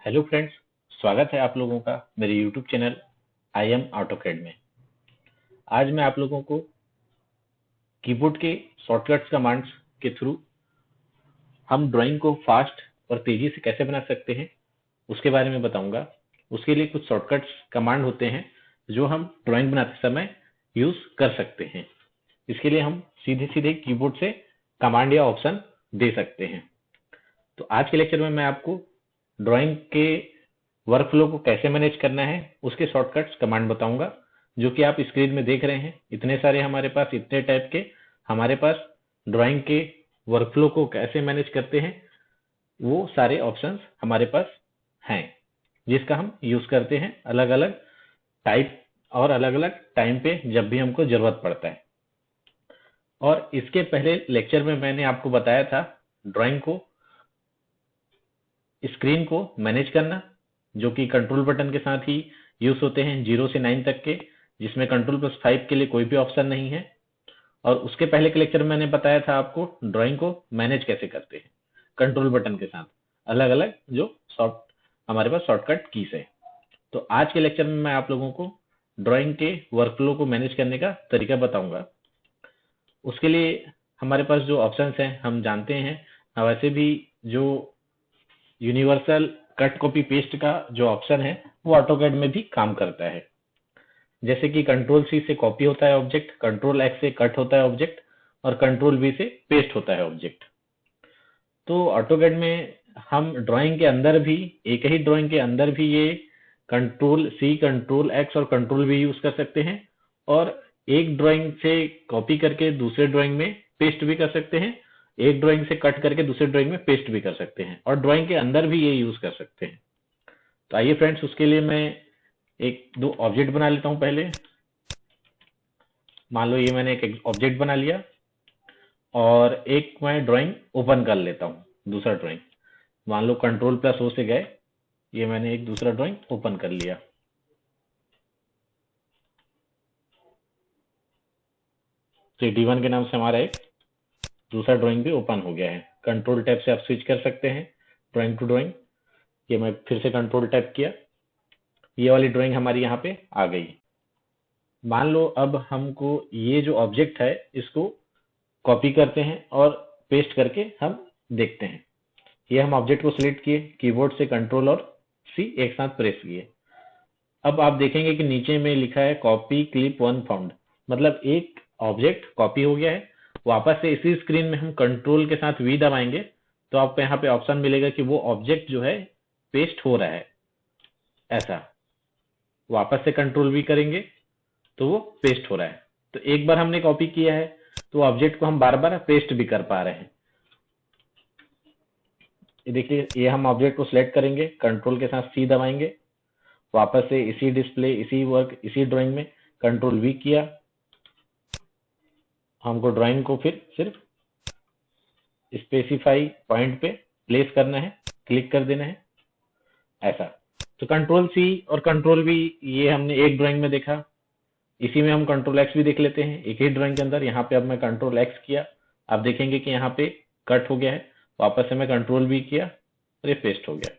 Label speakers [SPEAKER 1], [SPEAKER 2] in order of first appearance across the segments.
[SPEAKER 1] Hello friends, स्वागत है आप लोगों का मेरे YouTube channel I am AutoCAD में। आज मैं आप लोगों को कीबोर्ड के शॉर्टकट्स कमांड्स के थ्रू हम ड्राइंग को फास्ट और तेजी से कैसे बना सकते हैं उसके बारे में बताऊंगा। उसके लिए कुछ शॉर्टकट्स कमांड होते हैं जो हम ड्राइंग बनाते समय यूज कर सकते हैं। इसके लिए हम सीधे सीधे कीबोर्ड से कमांड या ऑप्शन दे सकते हैं। तो आज के लेक्चर में मैं आपको ड्राइंग के वर्कफ्लो को कैसे मैनेज करना है उसके शॉर्टकट्स कमांड बताऊंगा, जो कि आप स्क्रीन में देख रहे हैं। इतने सारे हमारे पास, इतने टाइप के हमारे पास ड्राइंग के वर्कफ्लो को कैसे मैनेज करते हैं वो सारे ऑप्शंस हमारे पास हैं, जिसका हम यूज करते हैं अलग अलग टाइप और अलग अलग टाइम पे जब भी हमको जरूरत पड़ता है। और इसके पहले लेक्चर में मैंने आपको बताया था ड्राइंग को, स्क्रीन को मैनेज करना, जो कि कंट्रोल बटन के साथ ही यूज होते हैं 0 से 9 तक के, जिसमें कंट्रोल+5 के लिए कोई भी ऑप्शन नहीं है। और उसके पहले के लेक्चर में मैंने बताया था आपको ड्राइंग को मैनेज कैसे करते हैं कंट्रोल बटन के साथ, अलग अलग जो हमारे पास शॉर्टकट कीज है। तो आज के लेक्चर में मैं आप लोगों को ड्राइंग के वर्कफ्लो को मैनेज करने का तरीका बताऊंगा। उसके लिए हमारे पास जो ऑप्शंस हैं हम जानते हैं, वैसे भी जो यूनिवर्सल कट कॉपी पेस्ट का जो ऑप्शन है वो ऑटोकैड में भी काम करता है। जैसे कि कंट्रोल+C से कॉपी होता है ऑब्जेक्ट, कंट्रोल+X से कट होता है ऑब्जेक्ट और कंट्रोल+V से पेस्ट होता है ऑब्जेक्ट। तो ऑटोकैड में हम ड्राइंग के अंदर भी, एक ही ड्राइंग के अंदर भी ये कंट्रोल+C, कंट्रोल+X और कंट्रोल+V यूज कर सकते हैं, और एक ड्राइंग से कॉपी करके दूसरे ड्राइंग में पेस्ट भी कर सकते हैं, एक ड्राइंग से कट करके दूसरे ड्राइंग में पेस्ट भी कर सकते हैं, और ड्राइंग के अंदर भी ये यूज कर सकते हैं। तो आइए फ्रेंड्स, उसके लिए मैं एक दो ऑब्जेक्ट बना लेता हूं। पहले मान लो ये मैंने एक ऑब्जेक्ट बना लिया और एक मैं ड्राइंग ओपन कर लेता हूं, दूसरा ड्राइंग। मान लो कंट्रोल+O से गए, ये मैंने एक दूसरा ड्राइंग ओपन कर लिया। तो D1 के नाम से हमारा एक दूसरा ड्राइंग भी ओपन हो गया है। कंट्रोल टैब से आप स्विच कर सकते हैं ड्राइंग टू ड्राइंग। ये मैं फिर से कंट्रोल टैब किया, ये वाली ड्राइंग हमारी यहाँ पे आ गई। मान लो अब हमको ये जो ऑब्जेक्ट है इसको कॉपी करते हैं और पेस्ट करके हम देखते हैं। ये हम ऑब्जेक्ट को सिलेक्ट किए, कीबोर्ड से कंट्रोल और C एक साथ प्रेस किए। अब आप देखेंगे कि नीचे में लिखा है कॉपी क्लिप 1 फाउंड, मतलब एक ऑब्जेक्ट कॉपी हो गया है। वापस से इसी स्क्रीन में हम कंट्रोल के साथ V दबाएंगे तो आपको यहाँ पे ऑप्शन मिलेगा कि वो ऑब्जेक्ट जो है पेस्ट हो रहा है। ऐसा वापस से कंट्रोल V करेंगे तो वो पेस्ट हो रहा है। तो एक बार हमने कॉपी किया है तो ऑब्जेक्ट को हम बार बार पेस्ट भी कर पा रहे हैं। ये देखिए, ये हम ऑब्जेक्ट को सिलेक्ट करेंगे, कंट्रोल के साथ C दबाएंगे, वापस से इसी डिस्प्ले, इसी वर्क, इसी ड्राइंग में कंट्रोल V किया। हमको ड्राइंग को फिर सिर्फ स्पेसिफाई पॉइंट पे प्लेस करना है, क्लिक कर देना है, ऐसा। तो कंट्रोल+C और कंट्रोल+V ये हमने एक ड्राइंग में देखा। इसी में हम कंट्रोल+X भी देख लेते हैं एक ही ड्राइंग के अंदर। यहाँ पे अब मैं कंट्रोल+X किया, आप देखेंगे कि यहाँ पे कट हो गया है। वापस से मैं कंट्रोल+V किया और ये पेस्ट हो गया।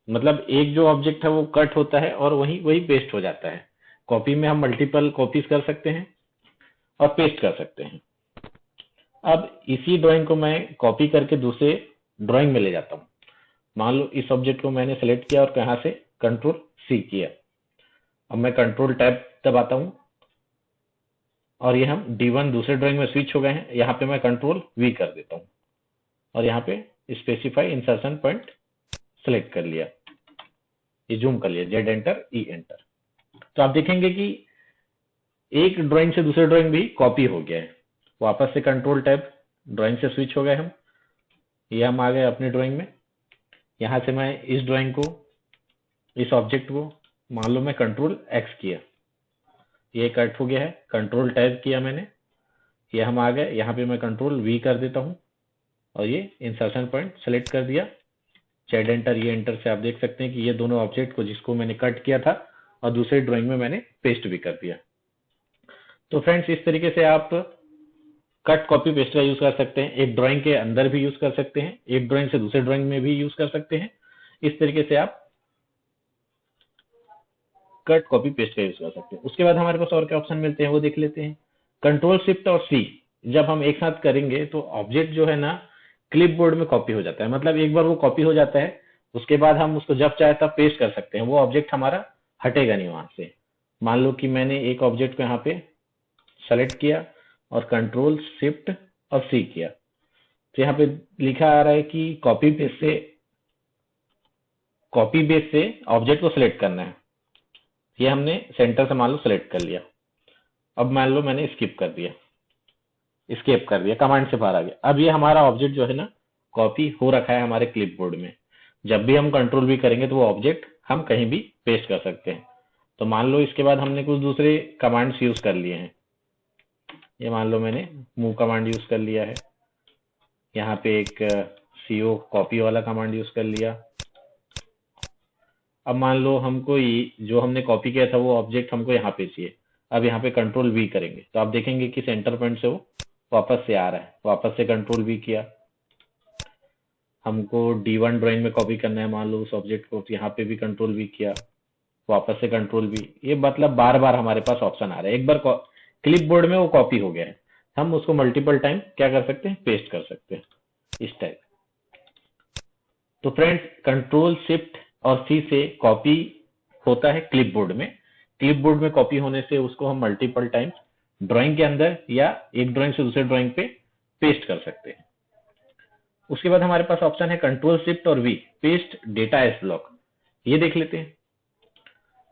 [SPEAKER 1] मतलब एक जो ऑब्जेक्ट है वो कट होता है और वही पेस्ट हो जाता है। कॉपी में हम मल्टीपल कॉपीज कर सकते हैं और पेस्ट कर सकते हैं। अब इसी ड्राइंग को मैं कॉपी करके दूसरे ड्राइंग में ले जाता हूँ। मान लो इस ऑब्जेक्ट को मैंने सेलेक्ट किया और यहाँ से कंट्रोल+C किया। अब मैं कंट्रोल टैब दबाता हूँ और ये हम D1 दूसरे ड्राइंग में स्विच हो गए हैं। यहाँ पे मैं कंट्रोल+V कर देता हूँ और यहाँ पे स्पेसिफाई इंसर्शन पॉइंट सेलेक्ट कर लिया, ये जूम कर लिया, Z एंटर, E एंटर। तो आप देखेंगे कि एक ड्राइंग से दूसरे ड्राइंग भी कॉपी हो गया है। वापस से कंट्रोल टैब, ड्राइंग से स्विच हो गए हम, ये हम आ गए अपनी ड्राइंग में। यहाँ से मैं इस ड्राइंग को, इस ऑब्जेक्ट को, मान लो मैं कंट्रोल+X किया, ये कट हो गया है। कंट्रोल टैब किया मैंने, ये हम आ गए। यहाँ पे मैं कंट्रोल+V कर देता हूँ और ये इंसर्शन पॉइंट सेलेक्ट कर दिया, Z एंटर, E एंटर से आप देख सकते हैं कि ये दोनों ऑब्जेक्ट को, जिसको मैंने कट किया था और दूसरे ड्राइंग में मैंने पेस्ट भी कर दिया। तो फ्रेंड्स, इस तरीके से आप कट कॉपी पेस्ट का यूज कर सकते हैं। एक ड्राइंग के अंदर भी यूज कर सकते हैं, एक ड्राइंग से दूसरे ड्राइंग में भी यूज कर सकते हैं, इस तरीके से आप कट कॉपी पेस्ट का यूज कर सकते हैं। उसके बाद हमारे पास और क्या ऑप्शन मिलते हैं वो देख लेते हैं। कंट्रोल शिफ्ट और सी जब हम एक साथ करेंगे तो ऑब्जेक्ट जो है ना क्लिपबोर्ड में कॉपी हो जाता है। मतलब एक बार वो कॉपी हो जाता है, उसके बाद हम उसको जब चाहे तब पेस्ट कर सकते हैं, वो ऑब्जेक्ट हमारा हटेगा नहीं वहां से। मान लो कि मैंने एक ऑब्जेक्ट को यहाँ पे सेलेक्ट किया और कंट्रोल शिफ्ट और सी किया, तो यहाँ पे लिखा आ रहा है कि कॉपी बेस से ऑब्जेक्ट को सिलेक्ट करना है। ये हमने सेंटर से मान लो सिलेक्ट कर लिया। अब मान लो मैंने स्केप कर दिया, कमांड से बाहर आ गया। अब ये हमारा ऑब्जेक्ट जो है ना कॉपी हो रखा है हमारे क्लिपबोर्ड में। जब भी हम कंट्रोल भी करेंगे तो वो ऑब्जेक्ट हम कहीं भी पेस्ट कर सकते हैं। तो मान लो इसके बाद हमने कुछ दूसरे कमांड्स यूज कर लिए हैं। ये मान लो मैंने मूव कमांड यूज कर लिया है, यहाँ पे एक सीओ कॉपी वाला कमांड यूज कर लिया। अब मान लो हमको जो हमने कॉपी किया था वो ऑब्जेक्ट हमको यहाँ पे चाहिए। अब यहाँ पे कंट्रोल वी करेंगे तो आप देखेंगे कि सेंटर पॉइंट से वो वापस से आ रहा है। वापस से कंट्रोल वी किया, हमको D1 ड्राइंग में कॉपी करना है मान लो उस ऑब्जेक्ट को, तो यहाँ पे भी कंट्रोल वी किया, वापस से कंट्रोल वी। ये मतलब बार बार हमारे पास ऑप्शन आ रहा है। एक बार क्लिप बोर्ड में वो कॉपी हो गया है, हम उसको मल्टीपल टाइम क्या कर सकते हैं, पेस्ट कर सकते हैं इस टाइप। तो फ्रेंड्स कंट्रोल शिफ्ट और सी से कॉपी होता है क्लिपबोर्ड में। क्लिपबोर्ड में कॉपी होने से उसको हम मल्टीपल टाइम ड्राइंग के अंदर या एक ड्राइंग से दूसरे ड्राइंग पे पेस्ट कर सकते हैं। उसके बाद हमारे पास ऑप्शन है कंट्रोल शिफ्ट और V paste data as block. ये देख लेते हैं।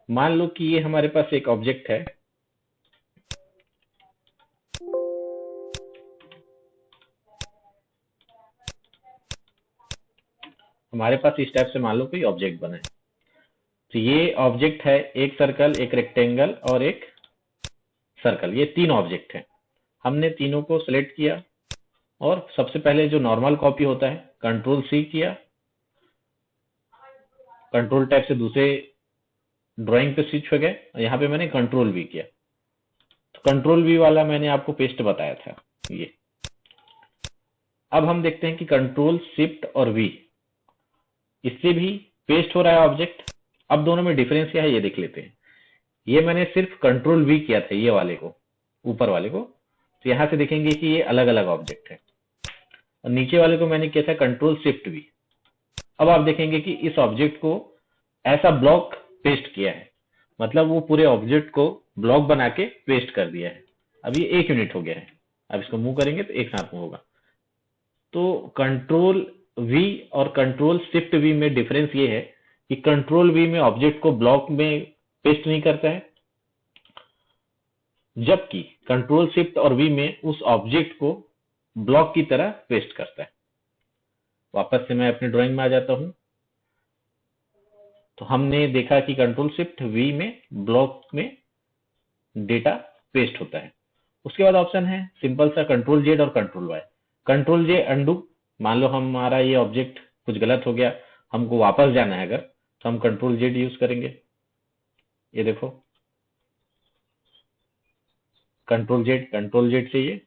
[SPEAKER 1] मान लो कि ये हमारे पास एक ऑब्जेक्ट है, हमारे पास इस टाइप से मान लो कोई ऑब्जेक्ट बना है। तो ये ऑब्जेक्ट है एक सर्कल, एक रेक्टेंगल और एक सर्कल, ये तीन ऑब्जेक्ट हैं। हमने तीनों को सिलेक्ट किया और सबसे पहले जो नॉर्मल कॉपी होता है कंट्रोल सी किया, कंट्रोल टैब से दूसरे ड्राइंग पे स्विच हो गए, यहाँ पे मैंने कंट्रोल वी किया। तो कंट्रोल वी वाला मैंने आपको पेस्ट बताया था ये। अब हम देखते हैं कि कंट्रोल शिफ्ट और वी, इससे भी पेस्ट हो रहा है ऑब्जेक्ट। अब दोनों में डिफरेंस क्या है ये देख लेते हैं। ये मैंने सिर्फ कंट्रोल वी किया था ये वाले को, ऊपर वाले को, तो यहां से देखेंगे कि ये अलग अलग ऑब्जेक्ट है। और नीचे वाले को मैंने किया था कंट्रोल शिफ्ट वी। अब आप देखेंगे कि इस ऑब्जेक्ट को ऐसा ब्लॉक पेस्ट किया है, मतलब वो पूरे ऑब्जेक्ट को ब्लॉक बना के पेस्ट कर दिया है। अब ये एक यूनिट हो गया है। अब इसको मूव करेंगे तो एक साथ मूव होगा। तो कंट्रोल वी और कंट्रोल शिफ्ट वी में डिफरेंस ये है कि कंट्रोल वी में ऑब्जेक्ट को ब्लॉक में पेस्ट नहीं करता है, जबकि कंट्रोल शिफ्ट और वी में उस ऑब्जेक्ट को ब्लॉक की तरह पेस्ट करता है। वापस से मैं अपने ड्राइंग में आ जाता हूं। तो हमने देखा कि कंट्रोल शिफ्ट वी में ब्लॉक में डेटा पेस्ट होता है। उसके बाद ऑप्शन है सिंपल सा कंट्रोल जेड और कंट्रोल वाई। कंट्रोल जे अंडू, मान लो हमारा ये ऑब्जेक्ट कुछ गलत हो गया, हमको वापस जाना है अगर, तो हम कंट्रोल जेड यूज करेंगे। ये देखो कंट्रोल जेड से ये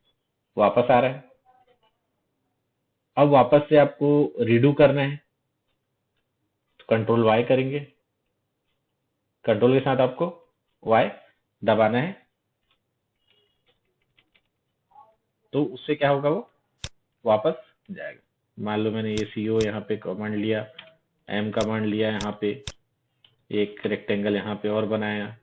[SPEAKER 1] वापस आ रहा है। अब वापस से आपको रीडू करना है तो कंट्रोल वाई करेंगे। कंट्रोल के साथ आपको वाई दबाना है, तो उससे क्या होगा, वो वापस जाएगा। मान लो मैंने ये सीओ यहाँ पे कमांड लिया, एम कमांड लिया, यहाँ पे एक रेक्टेंगल यहाँ पे और बनाया।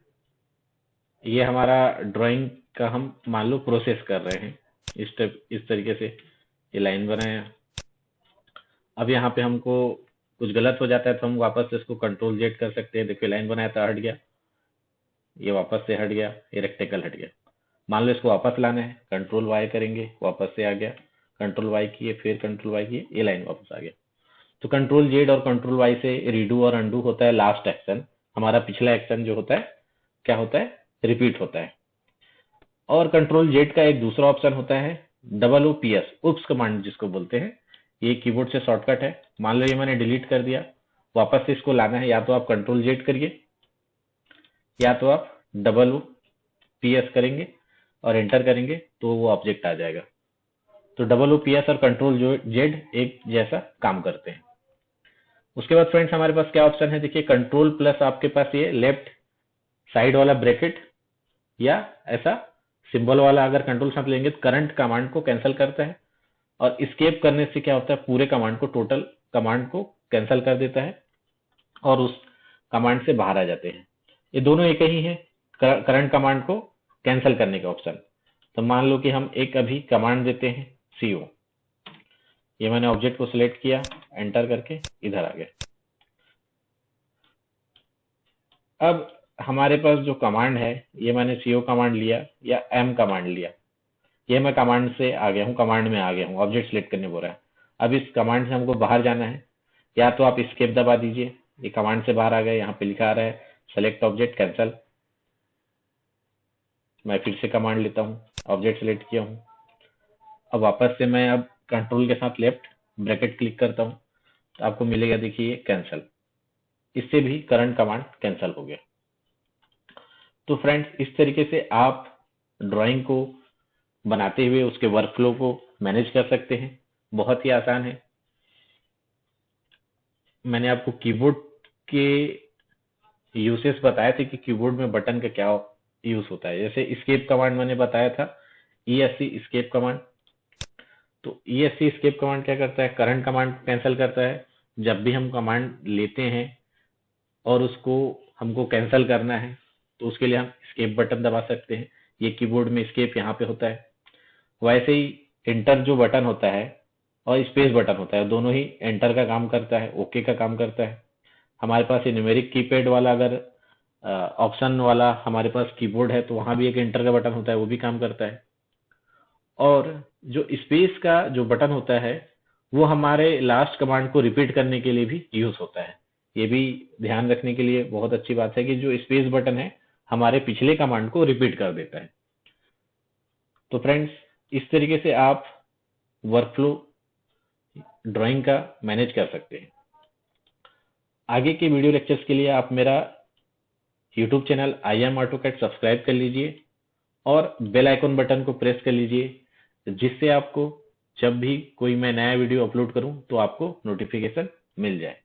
[SPEAKER 1] ये हमारा ड्राइंग का हम मान लो प्रोसेस कर रहे हैं इस तरीके से ये लाइन बनाया। अब यहाँ पे हमको कुछ गलत हो जाता है तो हम वापस से इसको कंट्रोल जेड कर सकते हैं। देखिए लाइन बनाया था, हट गया, ये वापस से हट गया, ये रेक्टेंगल हट गया। मान लो इसको वापस लाना है, कंट्रोल वाई करेंगे, वापस से आ गया, कंट्रोल वाई किए, फिर कंट्रोल वाई किए, ये लाइन वापस आ गया। तो कंट्रोल जेड और कंट्रोल वाई से रीडू और अंडू होता है लास्ट एक्शन। हमारा पिछला एक्शन जो होता है क्या होता है, रिपीट होता है। और कंट्रोल जेड का एक दूसरा ऑप्शन होता है OOPS, उप्स कमांड जिसको बोलते हैं। ये कीबोर्ड से शॉर्टकट है। मान लो ये मैंने डिलीट कर दिया, वापस से इसको लाना है, या तो आप कंट्रोल जेड करिए या तो आप OOPS करेंगे और एंटर करेंगे तो वो ऑब्जेक्ट आ जाएगा। तो OOPS और कंट्रोल जेड एक जैसा काम करते हैं। उसके बाद फ्रेंड्स हमारे पास क्या ऑप्शन है, देखिए कंट्रोल प्लस आपके पास ये लेफ्ट साइड वाला ब्रैकेट या ऐसा सिंबल वाला अगर कंट्रोल साथ लेंगे तो करंट कमांड को कैंसिल करता है, और एस्केप करने से क्या होता है, पूरे कमांड को, टोटल कमांड को कैंसिल कर देता है और उस कमांड से बाहर आ जाते हैं। ये दोनों एक ही है, करंट कमांड को कैंसिल करने का ऑप्शन। तो मान लो कि हम एक अभी कमांड देते हैं CO, ये मैंने ऑब्जेक्ट को सिलेक्ट किया, एंटर करके इधर आ गया। अब हमारे पास जो कमांड है, ये मैंने CO कमांड लिया या M कमांड लिया, ये मैं कमांड से आ गया हूँ, कमांड में आ गया हूँ, ऑब्जेक्ट सिलेक्ट करने बोल रहा है। अब इस कमांड से हमको बाहर जाना है, या तो आप एस्केप दबा दीजिए, ये कमांड से बाहर आ गए, यहाँ पे लिखा आ रहा है सेलेक्ट ऑब्जेक्ट कैंसल। मैं फिर से कमांड लेता हूँ, ऑब्जेक्ट सिलेक्ट किया हूँ, अब वापस से मैं अब कंट्रोल के साथ लेफ्ट ब्रैकेट क्लिक करता हूँ, तो आपको मिलेगा देखिए कैंसल। इससे भी करंट कमांड कैंसल हो गया। तो फ्रेंड्स इस तरीके से आप ड्राइंग को बनाते हुए उसके वर्कफ्लो को मैनेज कर सकते हैं, बहुत ही आसान है। मैंने आपको कीबोर्ड के यूसेस बताए थे कि कीबोर्ड में बटन का क्या यूज होता है। जैसे एस्केप कमांड मैंने बताया था, ESC एस्केप कमांड। तो ESC एस्केप कमांड क्या करता है, करंट कमांड कैंसिल करता है। जब भी हम कमांड लेते हैं और उसको हमको कैंसिल करना है तो उसके लिए हम एस्केप बटन दबा सकते हैं। ये कीबोर्ड में एस्केप यहाँ पे होता है। वैसे ही एंटर जो बटन होता है और स्पेस बटन होता है, दोनों ही एंटर का काम करता है, ओके का काम करता है। हमारे पास ये न्यूमेरिक कीपैड वाला अगर ऑप्शन वाला हमारे पास कीबोर्ड है तो वहां भी एक एंटर का बटन होता है, वो भी काम करता है। और जो स्पेस का जो बटन होता है वो हमारे लास्ट कमांड को रिपीट करने के लिए भी यूज होता है। ये भी ध्यान रखने के लिए बहुत अच्छी बात है कि जो स्पेस बटन है हमारे पिछले कमांड को रिपीट कर देता है। तो फ्रेंड्स इस तरीके से आप वर्कफ्लो ड्राइंग का मैनेज कर सकते हैं। आगे के वीडियो लेक्चर्स के लिए आप मेरा YouTube channel IM AutoCAD subscribe कर लीजिए और बेल आइकन बटन को प्रेस कर लीजिए, जिससे आपको जब भी कोई मैं नया वीडियो अपलोड करूं तो आपको नोटिफिकेशन मिल जाए।